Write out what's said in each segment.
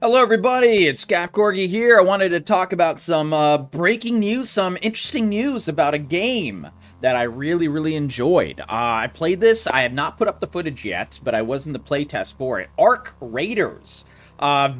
Hello, everybody. It's Cap Corgi here. I wanted to talk about some breaking news, some interesting news about a game that I really enjoyed. I played this. I have not put up the footage yet, but I was in the playtest for it. ARCRaiders.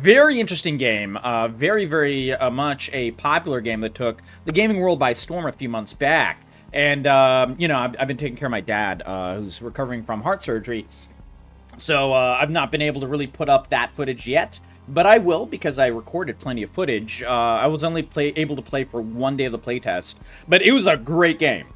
Very interesting game. Very much a popular game that took the gaming world by storm a few months back. And, I've been taking care of my dad, who's recovering from heart surgery. So I've not been able to really put up that footage yet. But I will, because I recorded plenty of footage. I was only able to play for one day of the playtest, but it was a great game.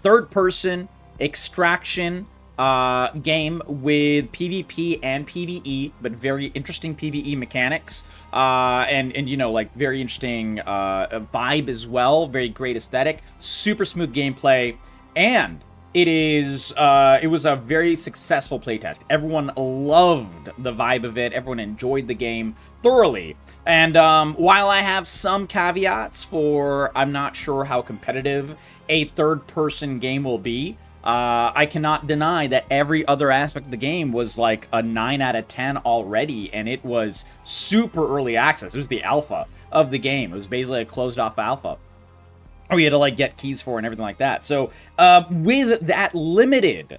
Third-person extraction game with PvP and PvE, but very interesting PvE mechanics, and like very interesting vibe as well. Very great aesthetic, super smooth gameplay, and it was a very successful playtest. Everyone loved the vibe of it. Everyone enjoyed the game thoroughly. And while I have some caveats for I'm not sure how competitive a third-person game will be, I cannot deny that every other aspect of the game was like a 9 out of 10 already, and it was super early access. It was the alpha of the game. It was basically a closed-off alpha. We had to like get keys for and everything like that. So with that limited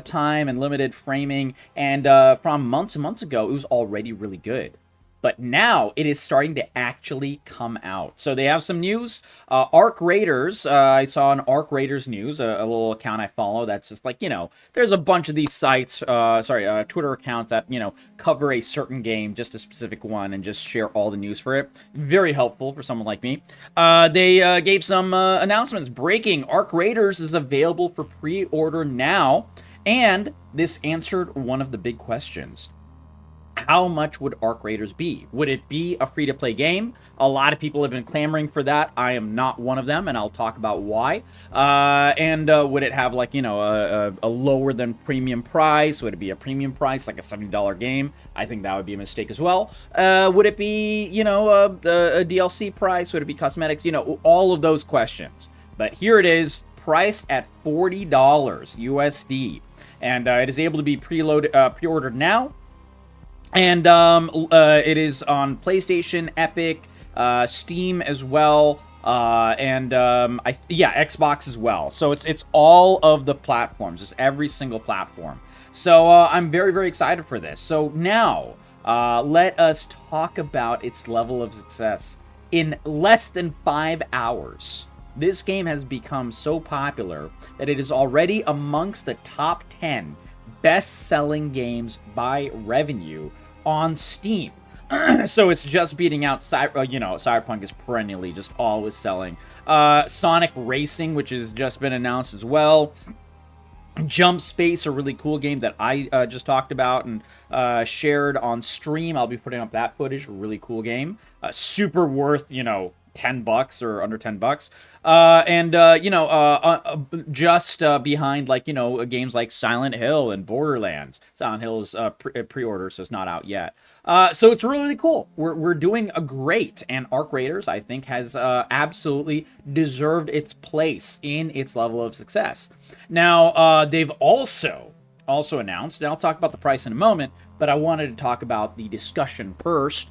time and limited framing, and from months and months ago, it was already really good. But now it is starting to actually come out. So they have some news. ARCRaiders, I saw an ARCRaiders news, a little account I follow that's just like, there's a bunch of these sites, Twitter accounts that, cover a certain game, just a specific one, and just share all the news for it. Very helpful for someone like me. They gave some announcements. Breaking, ARCRaiders is available for pre-order now. And this answered one of the big questions. How much would ARCRaiders be? Would it be a free-to-play game? A lot of people have been clamoring for that. I am not one of them, and I'll talk about why. Would it have, like, a lower than premium price? Would it be a premium price, like a $70 game? I think that would be a mistake as well. Would it be, a DLC price? Would it be cosmetics? All of those questions. But here it is, priced at $40 USD. And it is able to be pre-ordered now. And it is on PlayStation, Epic, Steam as well, Xbox as well. So it's all of the platforms. It's every single platform. So I'm very excited for this. So now let us talk about its level of success. In less than 5 hours, this game has become so popular that it is already amongst the top 10 best-selling games by revenue on Steam. So it's just beating out Cyberpunk is perennially just always selling. Sonic Racing, which has just been announced as well. Jump Space, a really cool game that I just talked about and shared on stream. I'll be putting up that footage. Really cool game. Super worth, $10 or under $10. Just behind, like, games like Silent Hill and Borderlands. Silent Hill is pre-order, so it's not out yet. So it's really cool. We're doing a great, and ARCRaiders, I think, has absolutely deserved its place in its level of success. Now, they've also announced, and I'll talk about the price in a moment, but I wanted to talk about the discussion first.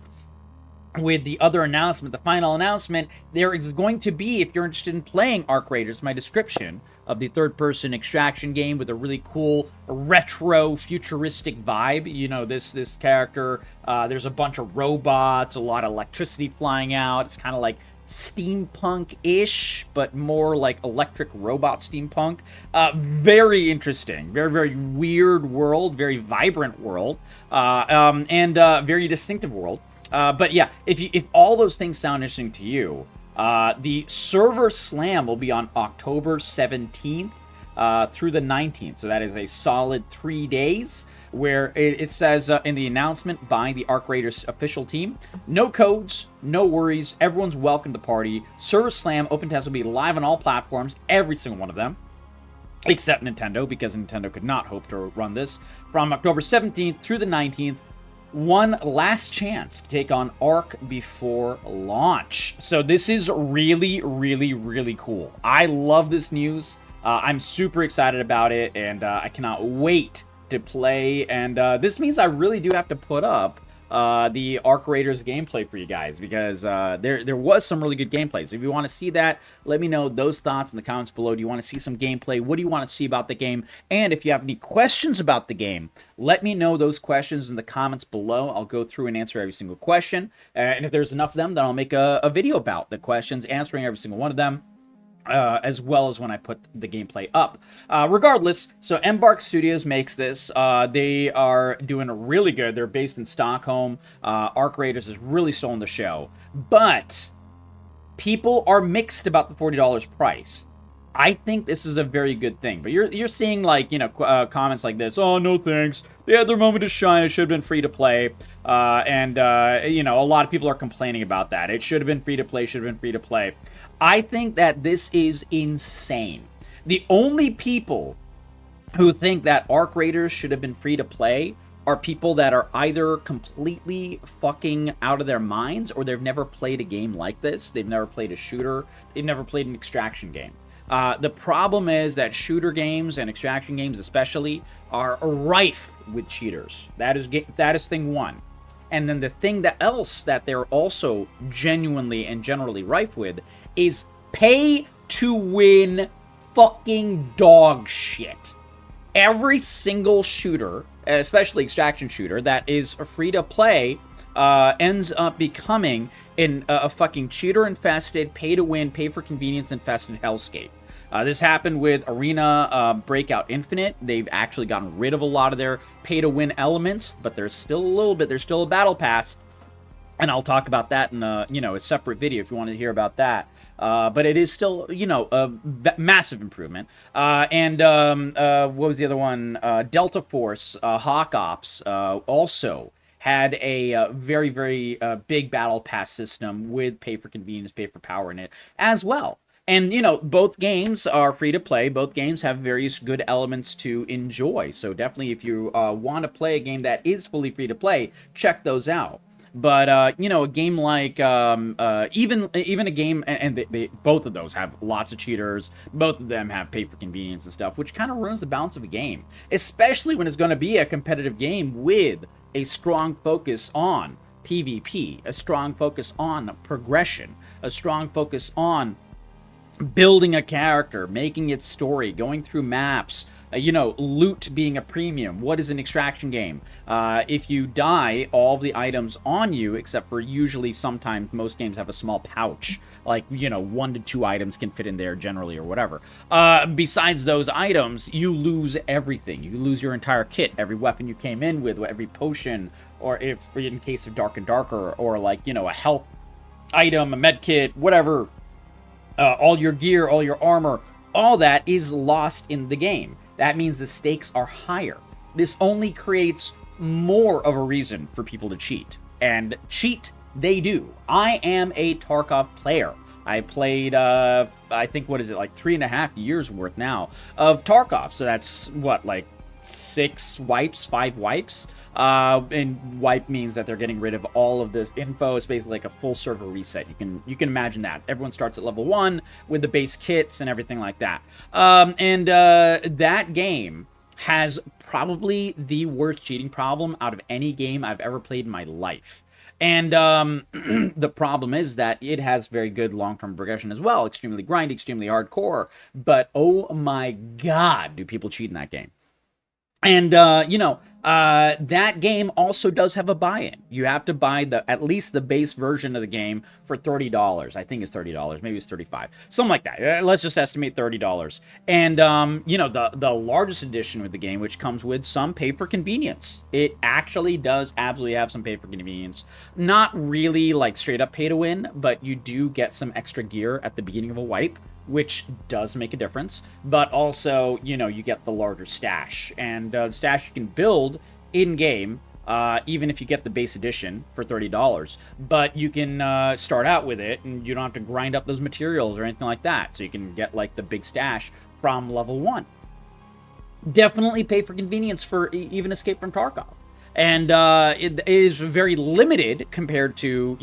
With the other announcement, the final announcement, there is going to be, if you're interested in playing ARCRaiders, my description of the third-person extraction game with a really cool retro-futuristic vibe. This character, there's a bunch of robots, a lot of electricity flying out. It's kind of like steampunk-ish, but more like electric robot steampunk. Very interesting. Very weird world, very vibrant world, and very distinctive world. But yeah, if all those things sound interesting to you, the server slam will be on October 17th through the 19th. So that is a solid 3 days, where it says in the announcement by the ARCRaiders official team, no codes, no worries, everyone's welcome to the party. Server slam open test will be live on all platforms, every single one of them, except Nintendo, because Nintendo could not hope to run this, from October 17th through the 19th. One last chance to take on Arc before launch. So this is really cool. I love this news. I'm super excited about it, and I cannot wait to play. And this means I really do have to put up the ARCRaiders gameplay for you guys, because there was some really good gameplay. So if you want to see that, let me know those thoughts in the comments below. Do you want to see some gameplay? What do you want to see about the game? And if you have any questions about the game, let me know those questions in the comments below. I'll go through and answer every single question. And if there's enough of them, then I'll make a video about the questions, answering every single one of them. As well as when I put the gameplay up. Regardless, so Embark Studios makes this. They are doing really good. They're based in Stockholm. ARCRaiders is really stolen the show. But people are mixed about the $40 price. I think this is a very good thing. But you're seeing, like, you know, comments like this. Oh, no thanks. They had their moment to shine. It should have been free to play. You know, a lot of people are complaining about that. It should have been free to play. Should have been free to play. I think that this is insane. The only people who think that ARCRaiders should have been free to play are people that are either completely fucking out of their minds, or they've never played a game like this. They've never played a shooter. They've never played an extraction game. The problem is that shooter games and extraction games especially are rife with cheaters. That is thing one. And then the thing else that they're also genuinely and generally rife with is pay to win fucking dog shit. Every single shooter, especially extraction shooter, that is free to play ends up becoming a fucking cheater infested, pay to win, pay for convenience infested hellscape. This happened with Arena Breakout Infinite. They've actually gotten rid of a lot of their pay-to-win elements, but there's still a little bit. There's still a battle pass, and I'll talk about that in a separate video if you want to hear about that. But it is still, a massive improvement. What was the other one? Delta Force, Hawk Ops, also had a very, very big battle pass system with pay for convenience, pay for power in it as well. And, both games are free to play. Both games have various good elements to enjoy. So definitely, if you want to play a game that is fully free to play, check those out. But, a game like, even a game, and they both of those have lots of cheaters. Both of them have pay for convenience and stuff, which kind of ruins the balance of a game. Especially when it's going to be a competitive game with a strong focus on PvP, a strong focus on progression, a strong focus on building a character, making its story, going through maps, loot being a premium. What is an extraction game? If you die, all the items on you, except for usually sometimes most games have a small pouch, like, 1 to 2 items can fit in there generally or whatever. Besides those items, you lose everything. You lose your entire kit, every weapon you came in with, every potion, or if in case of Dark and Darker, or like, a health item, a med kit, whatever. All your gear, all your armor, all that is lost in the game. That means the stakes are higher. This only creates more of a reason for people to cheat. And cheat, they do. I am a Tarkov player. I played, I think, what is it, like 3.5 years worth now of Tarkov. So that's, what, like 6 wipes, 5 wipes? And wipe means that they're getting rid of all of this info. It's basically like a full server reset. You can imagine that. Everyone starts at level 1 with the base kits and everything like that. That game has probably the worst cheating problem out of any game I've ever played in my life. And the problem is that it has very good long-term progression as well. Extremely grindy, extremely hardcore. But oh my god, do people cheat in that game. And, that game also does have a buy-in. You have to buy at least the base version of the game for $30. I think it's $30. Maybe it's $35. Something like that. Let's just estimate $30. And, the largest edition with the game, which comes with some pay for convenience. It actually does absolutely have some pay for convenience. Not really like straight up pay to win, but you do get some extra gear at the beginning of a wipe, which does make a difference, but also, you get the larger stash. And the stash you can build in-game, even if you get the base edition for $30. But you can start out with it, and you don't have to grind up those materials or anything like that. So you can get, like, the big stash from level 1. Definitely pay for convenience for even Escape from Tarkov. And it is very limited compared to,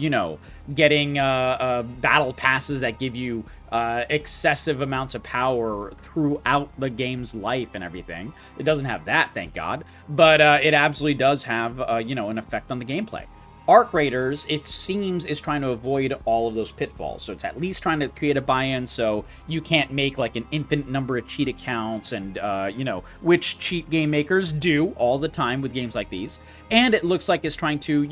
getting battle passes that give you excessive amounts of power throughout the game's life and everything. It doesn't have that, thank God. But it absolutely does have, an effect on the gameplay. ARCRaiders, it seems, is trying to avoid all of those pitfalls. So it's at least trying to create a buy-in so you can't make like an infinite number of cheat accounts and, which cheat game makers do all the time with games like these. And it looks like it's trying to,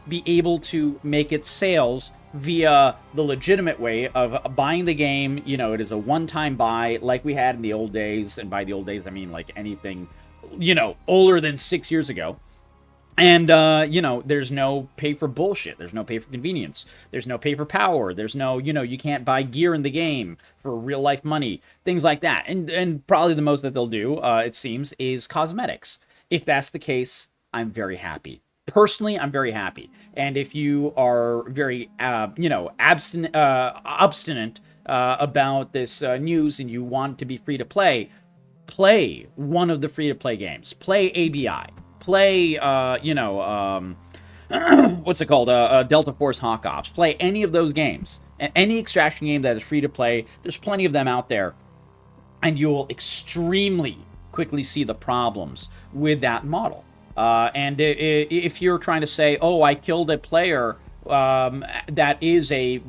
be able to make its sales via the legitimate way of buying the game. It is a one-time buy like we had in the old days. And by the old days, I mean like anything, older than 6 years ago. And, there's no pay for bullshit. There's no pay for convenience. There's no pay for power. There's no, you can't buy gear in the game for real life money. Things like that. And probably the most that they'll do, it seems, is cosmetics. If that's the case, I'm very happy. Personally, I'm very happy. And if you are very, obstinate about this news and you want to be free to play one of the free-to-play games. Play ABI. Play, what's it called? Delta Force Hawk Ops. Play any of those games. And any extraction game that is free to play, there's plenty of them out there. And you'll extremely quickly see the problems with that model. And if you're trying to say, oh, I killed a player that is a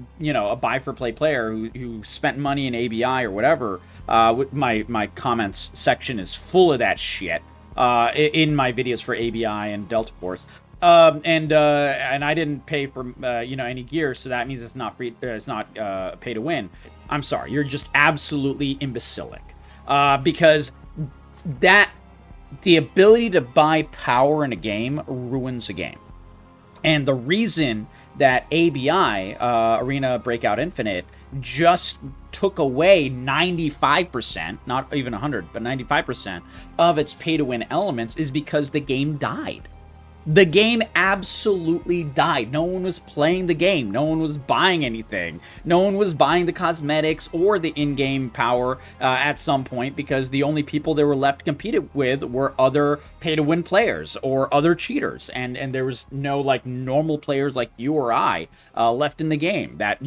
buy-for-play player who spent money in ABI or whatever, my comments section is full of that shit. In my videos for ABI and Delta Force, and I didn't pay for any gear, so that means it's not free. It's not pay to win. I'm sorry, you're just absolutely imbecilic, because the ability to buy power in a game ruins a game, and the reason that ABI, Arena Breakout Infinite, just took away 95%, not even 100, but 95% of its pay-to-win elements is because the game died. The game absolutely died. No one was playing the game. No one was buying anything. No one was buying the cosmetics or the in-game power at some point, because the only people they were left to compete with were other pay-to-win players or other cheaters. And there was no, like, normal players like you or I left in the game that,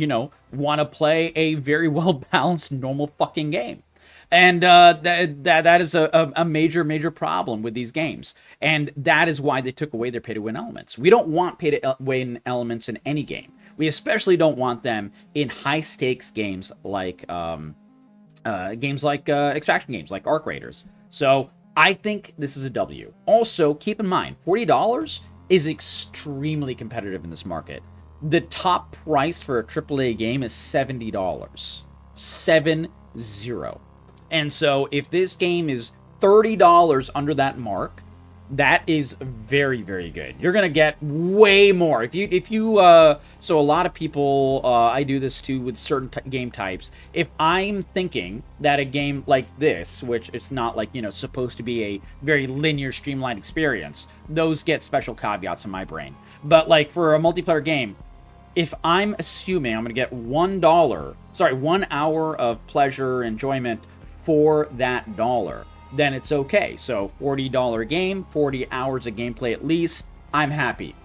want to play a very well-balanced, normal fucking game. And that is a major problem with these games. And that is why they took away their pay-to-win elements. We don't want pay-to-win elements in any game. We especially don't want them in high-stakes games like extraction games like ARCRaiders. So I think this is a W. Also, keep in mind, $40 is extremely competitive in this market. The top price for a AAA game is $70. 70. And so if this game is $30 under that mark, that is very, very good. You're going to get way more. So a lot of people, I do this too with certain game types. If I'm thinking that a game like this, which is not like, supposed to be a very linear, streamlined experience, those get special caveats in my brain. But like for a multiplayer game, if I'm assuming I'm going to get $1 hour of pleasure, enjoyment for that dollar, then it's okay. So $40 game, 40 hours of gameplay at least, I'm happy.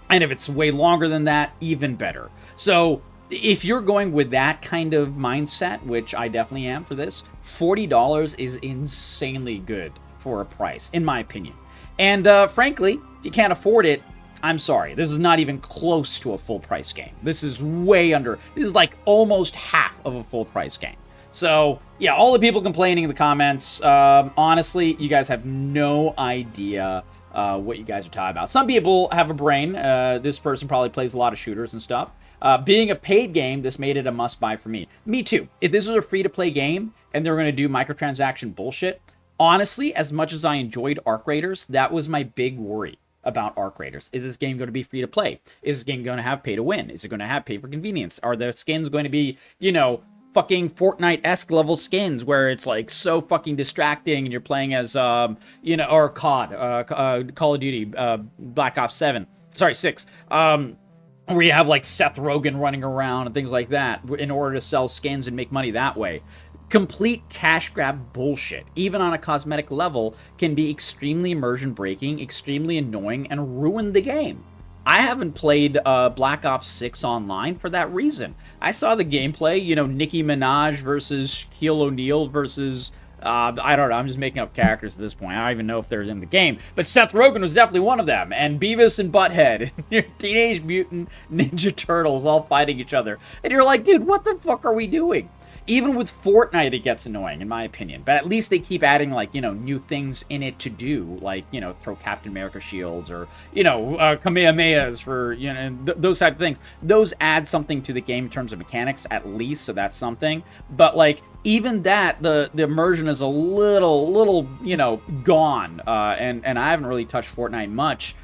And if it's way longer than that, even better. So if you're going with that kind of mindset, which I definitely am for this, $40 is insanely good for a price, in my opinion. And frankly, if you can't afford it, I'm sorry. This is not even close to a full price game. This is way under. This is like almost half of a full price game. So, yeah, all the people complaining in the comments, honestly, you guys have no idea what you guys are talking about. Some people have a brain. This person probably plays a lot of shooters and stuff. Being a paid game, this made it a must-buy for me. Me too. If this was a free-to-play game and they were going to do microtransaction bullshit, honestly, as much as I enjoyed ARCRaiders, that was my big worry about ARCRaiders. Is this game going to be free to play? Is this game going to have pay to win? Is it going to have pay for convenience? Are the skins going to be, fucking Fortnite-esque level skins where it's like so fucking distracting and you're playing as, or COD, Call of Duty, Black Ops 7, 6, where you have like Seth Rogen running around and things like that in order to sell skins and make money that way. Complete cash grab bullshit, even on a cosmetic level, can be extremely immersion breaking, extremely annoying, and ruin the game. I haven't played Black Ops 6 online for that reason. I saw the gameplay, Nicki Minaj versus Shaquille O'Neal versus I don't know. I'm just making up characters at this point. I don't even know if they're in the game. But Seth Rogen was definitely one of them. And Beavis and Butthead, your Teenage Mutant Ninja Turtles all fighting each other. And you're like, dude, what the fuck are we doing? Even with Fortnite, it gets annoying, in my opinion. But at least they keep adding, like, you know, new things in it to do. Like, you know, throw Captain America shields or, you know, Kamehamehas for, you know, those type of things. Those add something to the game in terms of mechanics, at least, so that's something. But, like, even that, the immersion is a little, you know, gone. And I haven't really touched Fortnite much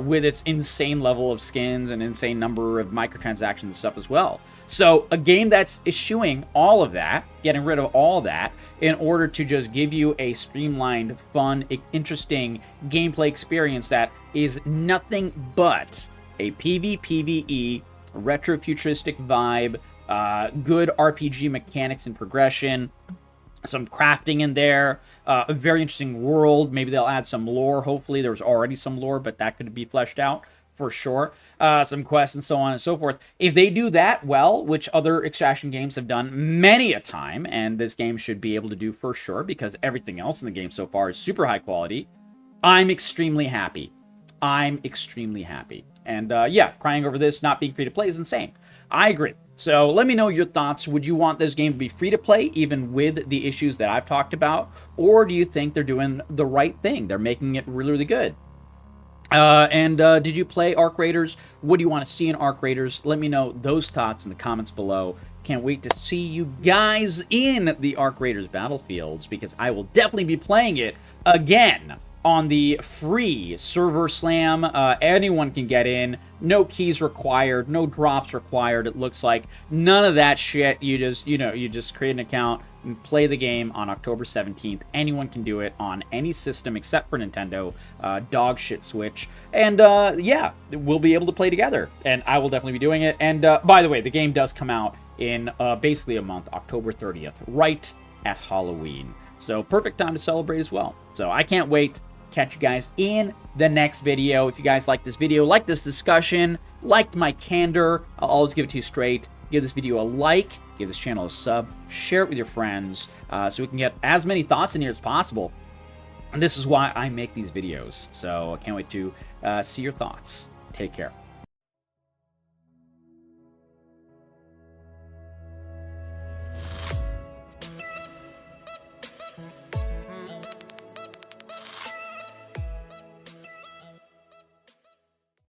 with its insane level of skins and insane number of microtransactions and stuff as well. So a game that's eschewing all of that, getting rid of all that, in order to just give you a streamlined, fun, interesting gameplay experience that is nothing but a PvPvE, retro-futuristic vibe, good RPG mechanics and progression, some crafting in there, a very interesting world. Maybe they'll add some lore. Hopefully there's already some lore, but that could be fleshed out for sure. Some quests and so on and so forth. If they do that well, which other extraction games have done many a time, and this game should be able to do for sure because everything else in the game so far is super high quality, I'm extremely happy. I'm extremely happy. And yeah, crying over this not being free to play is insane. I agree. So let me know your thoughts. Would you want this game to be free to play, even with the issues that I've talked about? Or do you think they're doing the right thing? They're making it really, really good. Did you play ARCRaiders? What do you want to see in ARCRaiders? Let me know those thoughts in the comments below. Can't wait to see you guys in the ARCRaiders battlefields, because I will definitely be playing it again on the free server slam. Anyone can get in. No keys required. No drops required. It looks like none of that shit. You just create an account and play the game on October 17th. Anyone can do it on any system except for Nintendo. Dog shit Switch. And yeah, we'll be able to play together. And I will definitely be doing it. And by the way, the game does come out in basically a month, October 30th, right at Halloween. So perfect time to celebrate as well. So I can't wait. Catch you guys in the next video. If you guys like this video, like this discussion, liked my candor, I'll always give it to you straight. Give this video a like, give this channel a sub, share it with your friends, so we can get as many thoughts in here as possible. And this is why I make these videos. So I can't wait to see your thoughts. Take care.